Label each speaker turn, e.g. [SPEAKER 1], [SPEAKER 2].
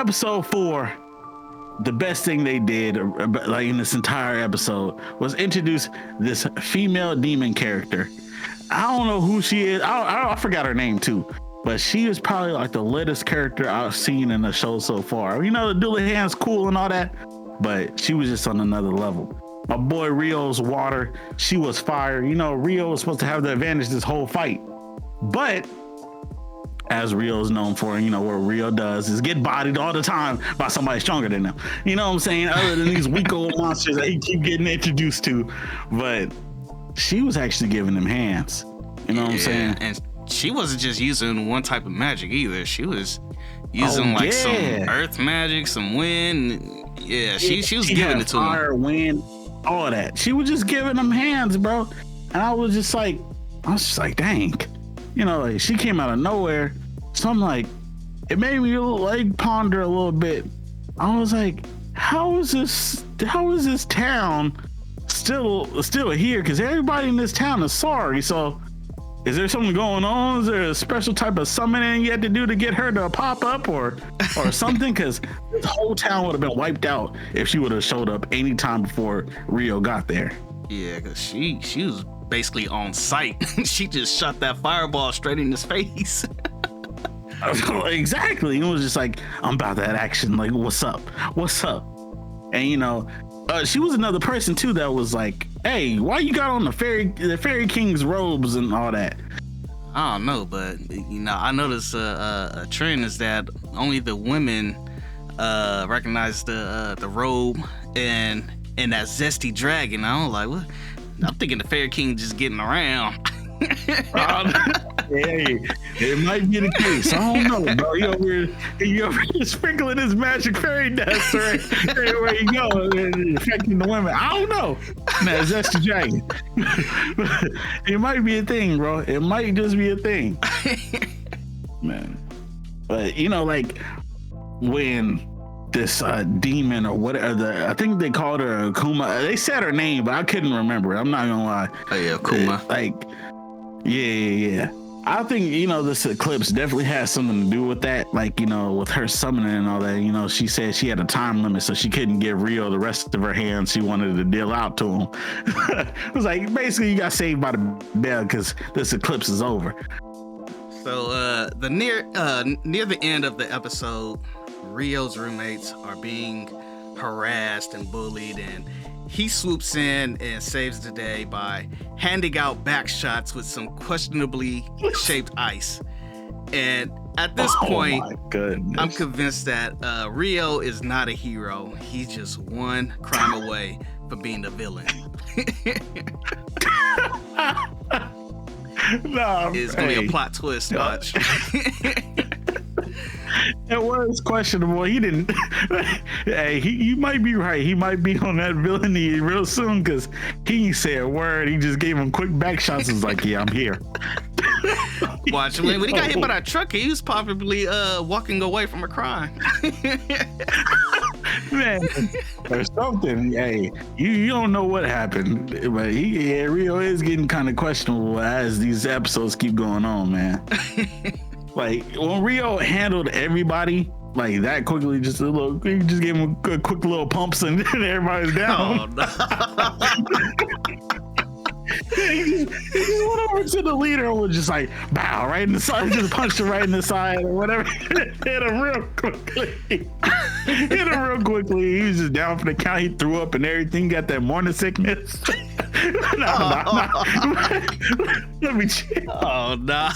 [SPEAKER 1] episode 4, the best thing they did, like in this entire episode, was introduce this female demon character. I don't know who she is. I forgot her name too, but she is probably like the latest character I've seen in the show so far. You know, the Dooley Hand's cool and all that, but she was just on another level. My boy Rio's water, she was fire. You know, Rio was supposed to have the advantage this whole fight, but as Rio is known for, you know, what Rio does is get bodied all the time by somebody stronger than him. You know what I'm saying? Other than these weak old monsters that he keep getting introduced to. But she was actually giving them hands. You know what I'm saying?
[SPEAKER 2] And she wasn't just using one type of magic either. She was using some earth magic, some wind. Yeah, she was giving it to
[SPEAKER 1] fire,
[SPEAKER 2] him.
[SPEAKER 1] Wind, all of that. She was just giving them hands, bro. And I was just like, dang. You know, like she came out of nowhere. So I'm like, it made me like ponder a little bit. I was like, how is this town still here? Because everybody in this town is sorry. So is there something going on? Is there a special type of summoning you had to do to get her to pop up or something? Because this whole town would have been wiped out if she would have showed up any time before Rio got there.
[SPEAKER 2] Yeah, because she was basically on sight. She just shot that fireball straight in his face.
[SPEAKER 1] Exactly. It was just like, I'm about that action. Like, what's up? And you know, she was another person too that was like, hey, why you got on the fairy king's robes and all that?
[SPEAKER 2] I don't know, but you know, I noticed a trend is that only the women recognize the robe and that zesty dragon. I was like, what? I'm thinking the fairy king just getting around.
[SPEAKER 1] Hey, it might be the case. I don't know, bro. You over here sprinkling his magic fairy dust right everywhere you go, affecting the women. I don't know. Man, that's the dragon. It might be a thing, bro. It might just be a thing, man. But you know, like when this demon or whatever, I think they called her Akuma. They said her name, but I couldn't remember. I'm not gonna lie.
[SPEAKER 2] Oh yeah, Akuma.
[SPEAKER 1] Yeah. I think, you know, this eclipse definitely has something to do with that. Like, you know, with her summoning and all that, you know, she said she had a time limit, so she couldn't give Rio the rest of her hands she wanted to deal out to him. It was like, basically, you got saved by the bell because this eclipse is over.
[SPEAKER 2] So, near the end of the episode, Rio's roommates are being harassed and bullied, and he swoops in and saves the day by handing out back shots with some questionably shaped ice. And at this point, I'm convinced that Rio is not a hero. He's just one crime away from being the villain. It's going to be a plot twist, watch.
[SPEAKER 1] It was questionable. He didn't. Hey, you might be right. He might be on that villainy real soon because he didn't say a word. He just gave him quick back shots. He was like, "Yeah, I'm here."
[SPEAKER 2] Watch, when he got hit by that truck, he was probably walking away from a crime.
[SPEAKER 1] Man, or something. Hey, you don't know what happened, but Rio is getting kind of questionable as these episodes keep going on, man. Like when Rio handled everybody like that quickly, he just gave him a quick little pumps and everybody's down. Oh, no. He just went over to the leader and was just like, bow, right in the side, just punched him right in the side or whatever. Hit him real quickly. He was just down for the count. He threw up and everything, got that morning sickness. No. Let me chill.
[SPEAKER 2] Oh, no.